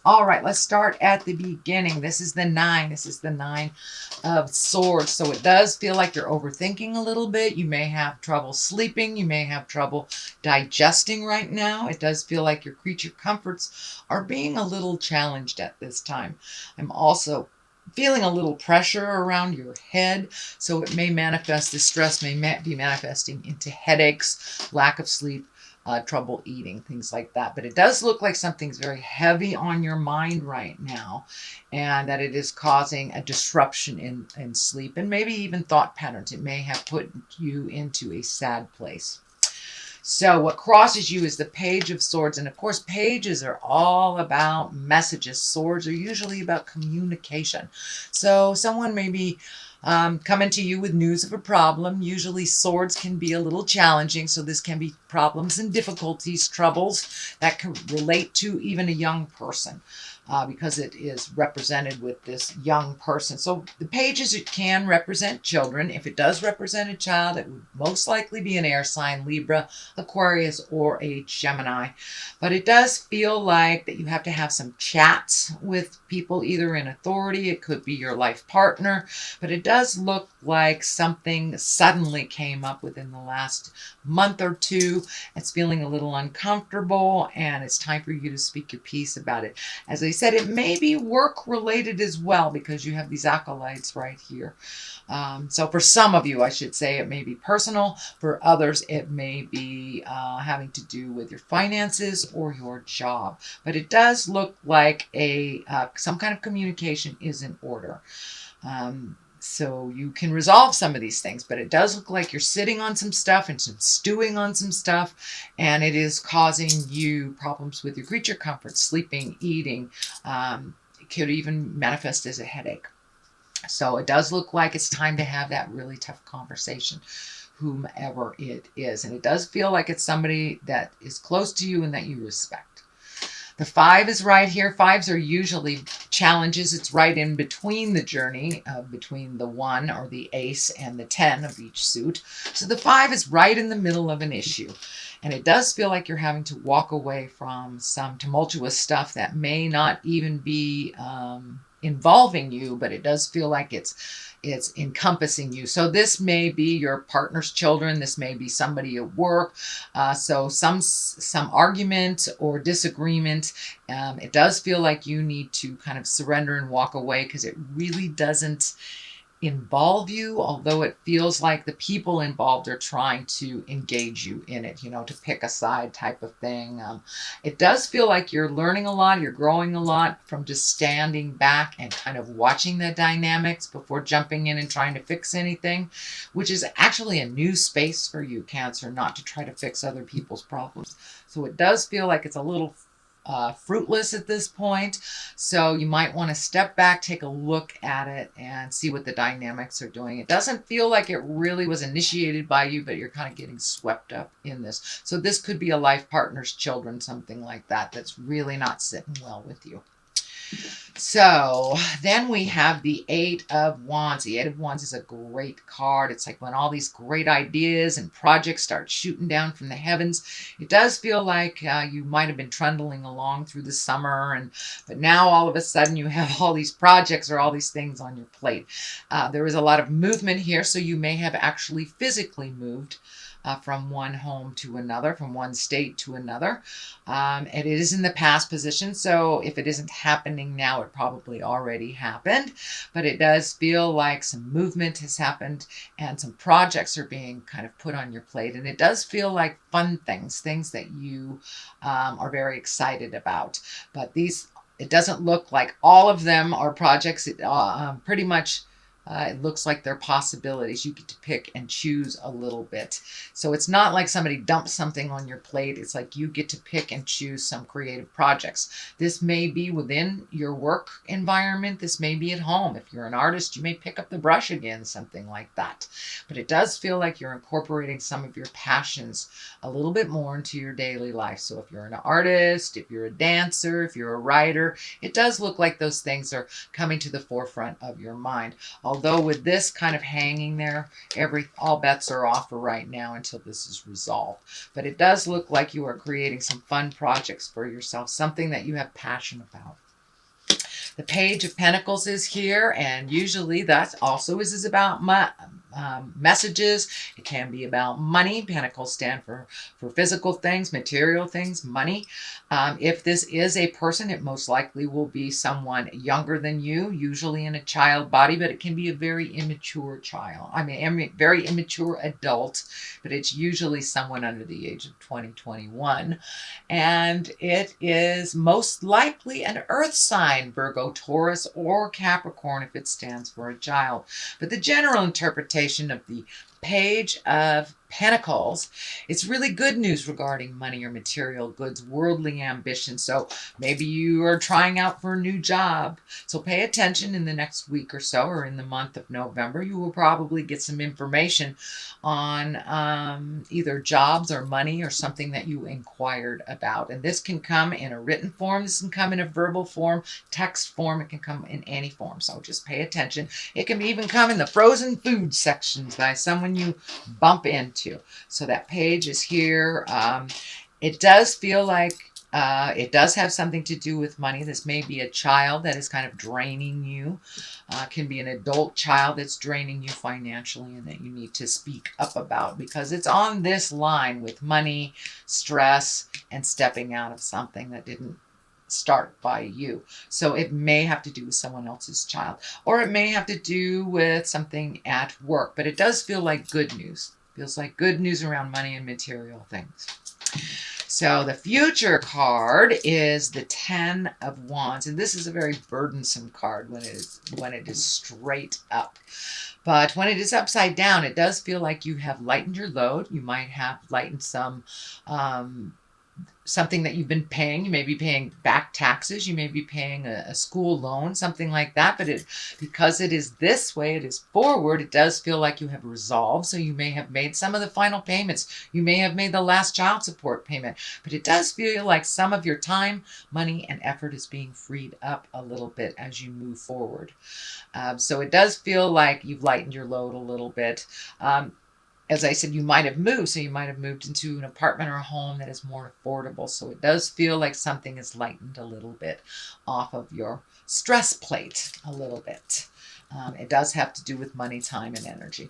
All right, let's start at the beginning. This is the 9. This is the 9 of Swords. So it does feel like you're overthinking a little bit. You may have trouble sleeping. You may have trouble digesting right now. It does feel like your creature comforts are being a little challenged at this time. I'm also feeling a little pressure around your head. So it may manifest, the stress may be manifesting into headaches, lack of sleep, trouble eating, things like that. But it does look like something's very heavy on your mind right now, and that it is causing a disruption in sleep and maybe even thought patterns. It may have put you into a sad place. So what crosses you is the Page of Swords. And of course, pages are all about messages. Swords are usually about communication. So someone may be coming to you with news of a problem. Usually swords can be a little challenging. So this can be problems and difficulties, troubles that can relate to even a young person. Because it is represented with this young person. So the pages, it can represent children. If it does represent a child, it would most likely be an air sign, Libra, Aquarius, or a Gemini. But it does feel like that you have to have some chats with people, either in authority, it could be your life partner, but it does look like something suddenly came up within the last month or two. It's feeling a little uncomfortable, and it's time for you to speak your piece about it. As I said, it may be work related as well, because you have these acolytes right here. So for some of you, I should say, it may be personal. For others, it may be having to do with your finances or your job. But it does look like some kind of communication is in order. So you can resolve some of these things, but it does look like you're sitting on some stuff and some stewing on some stuff, and it is causing you problems with your creature comfort, sleeping, eating. It could even manifest as a headache. So it does look like it's time to have that really tough conversation, whomever it is. And it does feel like it's somebody that is close to you and that you respect. The 5 is right here. 5s are usually challenges. It's right in between the journey, between the 1 or the ace and the 10 of each suit. So the 5 is right in the middle of an issue. And it does feel like you're having to walk away from some tumultuous stuff that may not even be involving you, but it does feel like it's encompassing you. So this may be your partner's children. This may be somebody at work. So some argument or disagreement. It does feel like you need to kind of surrender and walk away, because it really doesn't involve you, although it feels like the people involved are trying to engage you in it, to pick a side type of thing. It does feel like you're learning a lot, you're growing a lot from just standing back and kind of watching the dynamics before jumping in and trying to fix anything, which is actually a new space for you, Cancer, not to try to fix other people's problems. So it does feel like it's a little fruitless at this point. So you might want to step back, take a look at it, and see what the dynamics are doing. It doesn't feel like it really was initiated by you, but you're kind of getting swept up in this. So this could be a life partner's children, something like that, that's really not sitting well with you. So then we have the 8 of Wands. The 8 of Wands is a great card. It's like when all these great ideas and projects start shooting down from the heavens. It does feel like you might have been trundling along through the summer, but now all of a sudden you have all these projects or all these things on your plate. There is a lot of movement here, so you may have actually physically moved from one home to another, from one state to another. And it is in the past position, so if it isn't happening now, it probably already happened. But it does feel like some movement has happened and some projects are being kind of put on your plate. And it does feel like fun things that you are very excited about. But it doesn't look like all of them are projects. Pretty much it looks like they're possibilities. You get to pick and choose a little bit. So it's not like somebody dumps something on your plate. It's like you get to pick and choose some creative projects. This may be within your work environment. This may be at home. If you're an artist, you may pick up the brush again, something like that. But it does feel like you're incorporating some of your passions a little bit more into your daily life. So if you're an artist, if you're a dancer, if you're a writer, it does look like those things are coming to the forefront of your mind. Although with this kind of hanging there, all bets are off for right now until this is resolved. But it does look like you are creating some fun projects for yourself, something that you have passion about. The Page of Pentacles is here, and usually that also is about messages. It can be about money. Pentacles stand for physical things, material things, money. If this is a person, it most likely will be someone younger than you, usually in a child body, but it can be a very immature child. I mean, very immature adult, but it's usually someone under the age of 20, 21. And it is most likely an earth sign, Virgo, Taurus, or Capricorn if it stands for a child. But the general interpretation of the Page of Pentacles, it's really good news regarding money or material goods, worldly ambition. So maybe you are trying out for a new job. So pay attention in the next week or so, or in the month of November. You will probably get some information on either jobs or money or something that you inquired about. And this can come in a written form. This can come in a verbal form, text form. It can come in any form. So just pay attention. It can even come in the frozen food sections by someone you bump into. So that page is here. It does feel like it does have something to do with money. This may be a child that is kind of draining you. Can be an adult child that's draining you financially and that you need to speak up about, because it's on this line with money, stress, and stepping out of something that didn't start by you. So it may have to do with someone else's child, or it may have to do with something at work, but it does feel like good news. Feels like good news around money and material things. So the future card is the 10 of Wands, and this is a very burdensome card when it is straight up. But when it is upside down, it does feel like you have lightened your load. You might have lightened some something that you've been paying. You may be paying back taxes. You may be paying a school loan, something like that. But because it is this way, it is forward, it does feel like you have resolved. So you may have made some of the final payments. You may have made the last child support payment. But it does feel like some of your time, money, and effort is being freed up a little bit as you move forward. So it does feel like you've lightened your load a little bit. As I said, you might have moved. So you might have moved into an apartment or a home that is more affordable. So it does feel like something is lightened a little bit off of your stress plate a little bit. It does have to do with money, time, and energy.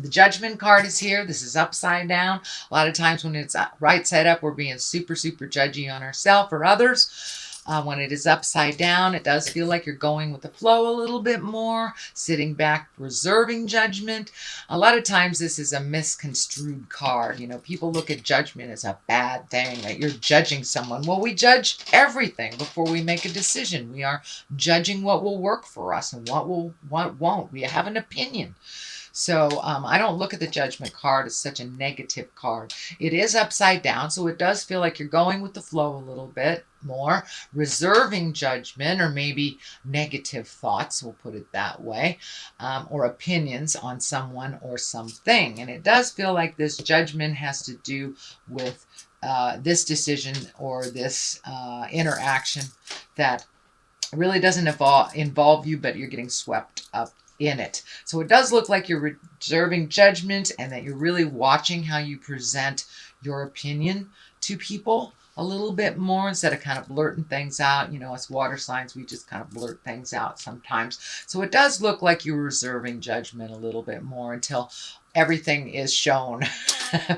The Judgment card is here. This is upside down. A lot of times when it's right side up, we're being super, super judgy on ourselves or others. When it is upside down, it does feel like you're going with the flow a little bit more, sitting back, reserving judgment. A lot of times this is a misconstrued card. You know, people look at judgment as a bad thing, that you're judging someone. Well, we judge everything before we make a decision. We are judging what will work for us and what won't. We have an opinion. So I don't look at the Judgment card as such a negative card. It is upside down, so it does feel like you're going with the flow a little bit more, reserving judgment or maybe negative thoughts, we'll put it that way, or opinions on someone or something. And it does feel like this judgment has to do with this decision or this interaction that really doesn't involve you, but you're getting swept up in it. So it does look like you're reserving judgment and that you're really watching how you present your opinion to people a little bit more instead of kind of blurting things out. You know, as water signs, we just kind of blurt things out sometimes. So it does look like you're reserving judgment a little bit more until everything is shown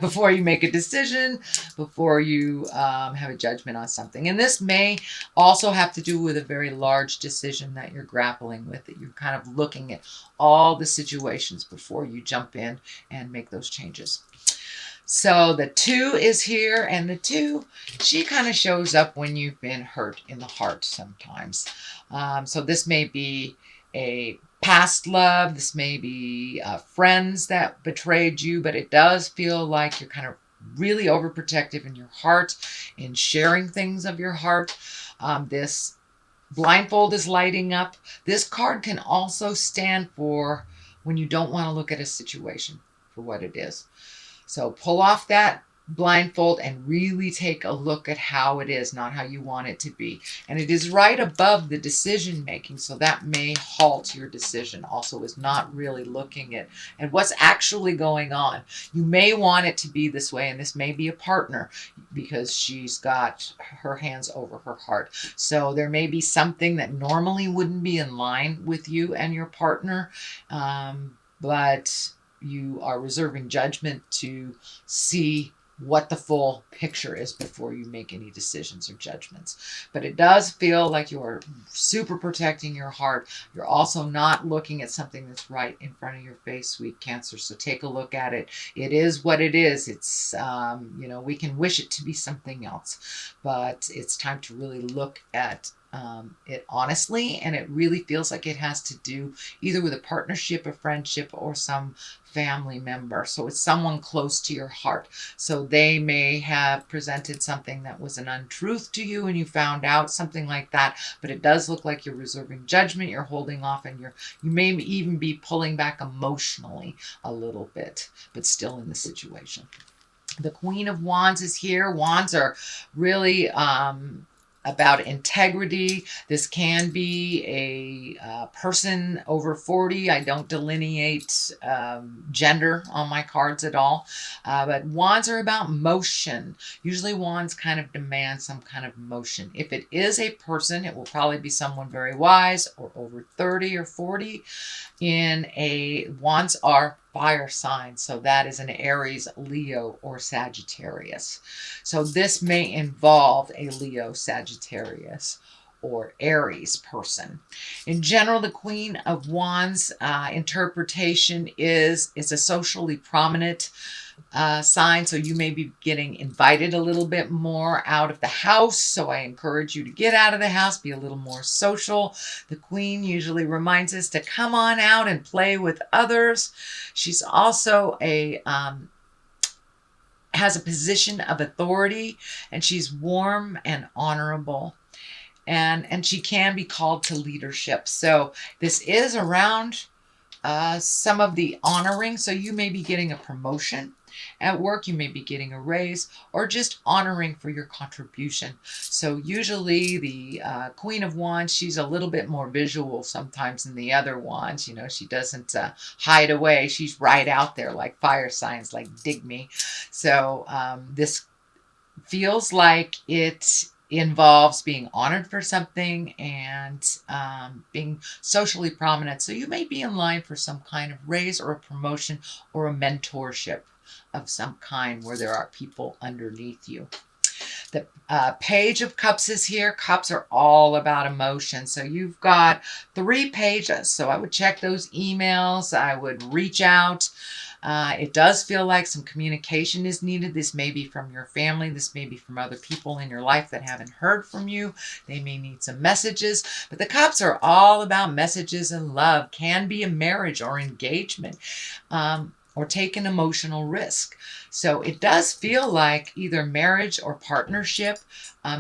before you make a decision, before you have a judgment on something. And this may also have to do with a very large decision that you're grappling with, that you're kind of looking at all the situations before you jump in and make those changes. So the 2 is here, and the 2, she kind of shows up when you've been hurt in the heart sometimes. So this may be a past love. This may be friends that betrayed you, but it does feel like you're kind of really overprotective in your heart, in sharing things of your heart. This blindfold is lighting up. This card can also stand for when you don't want to look at a situation for what it is. So pull off that blindfold and really take a look at how it is, not how you want it to be. And it is right above the decision making, so that may halt your decision. Also is not really looking at what's actually going on. You may want it to be this way, and this may be a partner because she's got her hands over her heart. So there may be something that normally wouldn't be in line with you and your partner, but you are reserving judgment to see what the full picture is before you make any decisions or judgments. But it does feel like you're super protecting your heart. You're also not looking at something that's right in front of your face, sweet Cancer. So take a look at it. It is what it is. It's, we can wish it to be something else, but it's time to really look at it honestly, and it really feels like it has to do either with a partnership, a friendship, or some family member. So it's someone close to your heart. So they may have presented something that was an untruth to you and you found out something like that, but it does look like you're reserving judgment, you're holding off, and you may even be pulling back emotionally a little bit, but still in the situation. The Queen of Wands is here. Wands are really about integrity. This can be a person over 40. I don't delineate gender on my cards at all, but wands are about motion. Usually wands kind of demand some kind of motion. If it is a person, it will probably be someone very wise or over 30 or 40. Wands are fire signs, so that is an Aries, Leo, or Sagittarius. So this may involve a Leo, Sagittarius, or Aries person. In general, the Queen of Wands interpretation is a socially prominent sign, so you may be getting invited a little bit more out of the house. So I encourage you to get out of the house, be a little more social. The Queen usually reminds us to come on out and play with others. She's also has a position of authority, and she's warm and honorable. And she can be called to leadership. So this is around some of the honoring. So you may be getting a promotion at work, you may be getting a raise, or just honoring for your contribution. So usually the Queen of Wands, she's a little bit more visual sometimes than the other wands. She doesn't hide away. She's right out there like fire signs, like dig me. So this feels like it involves being honored for something and being socially prominent. So you may be in line for some kind of raise or a promotion or a mentorship of some kind where there are people underneath you. The Page of Cups is here. Cups are all about emotion. So you've got 3 pages. So I would check those emails. I would reach out. It does feel like some communication is needed. This may be from your family. This may be from other people in your life that haven't heard from you. They may need some messages. But the Cups are all about messages and love. Can be a marriage or engagement. Or take an emotional risk. So it does feel like either marriage or partnership,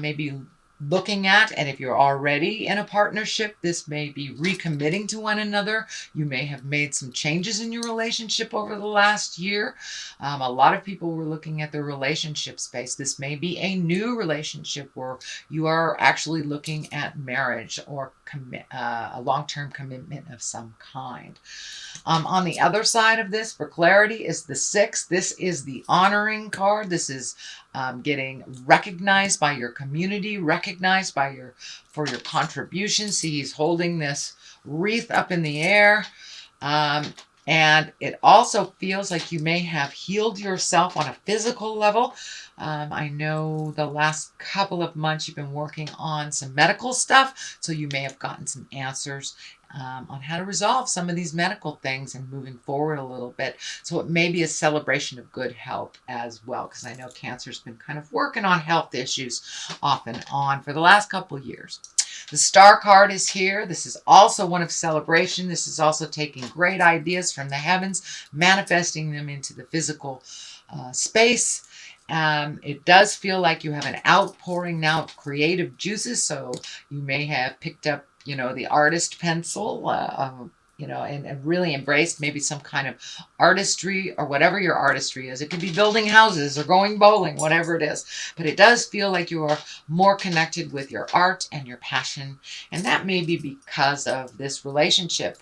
maybe looking at, and if you're already in a partnership, this may be recommitting to one another. You may have made some changes in your relationship over the last year. A lot of people were looking at their relationship space. This may be a new relationship where you are actually looking at marriage or a long-term commitment of some kind. On the other side of this, for clarity, is the 6. This is the honoring card. This is getting recognized by your community, recognized for your contributions. See, he's holding this wreath up in the air. And it also feels like you may have healed yourself on a physical level. I know the last couple of months you've been working on some medical stuff, so you may have gotten some answers on how to resolve some of these medical things and moving forward a little bit. So it may be a celebration of good health as well, because I know Cancer's been kind of working on health issues off and on for the last couple of years. The Star card is here. This is also one of celebration. This is also taking great ideas from the heavens, manifesting them into the physical space. It does feel like you have an outpouring now of creative juices, so you may have picked up, the artist pencil and really embrace maybe some kind of artistry or whatever your artistry is. It could be building houses or going bowling, whatever it is. But it does feel like you are more connected with your art and your passion. And that may be because of this relationship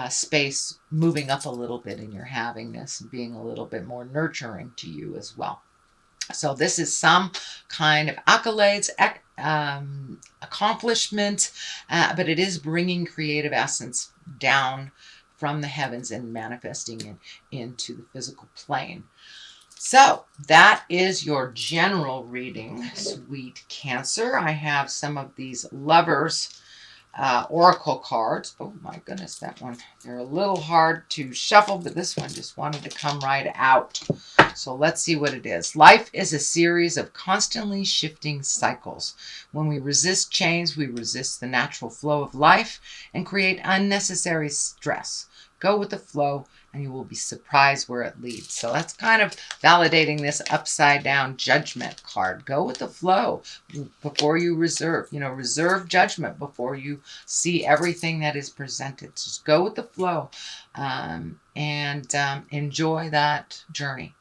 space moving up a little bit in your havingness and being a little bit more nurturing to you as well. So this is some kind of accolades, accomplishment, but it is bringing creative essence down from the heavens and manifesting it into the physical plane. So that is your general reading, sweet Cancer. I have some of these lovers oracle cards. Oh my goodness, that one. They're a little hard to shuffle, but this one just wanted to come right out. So let's see what it is. Life is a series of constantly shifting cycles. When we resist change, we resist the natural flow of life and create unnecessary stress. Go with the flow and you will be surprised where it leads. So that's kind of validating this upside down judgment card. Go with the flow before you reserve. Reserve judgment before you see everything that is presented. Just go with the flow and enjoy that journey.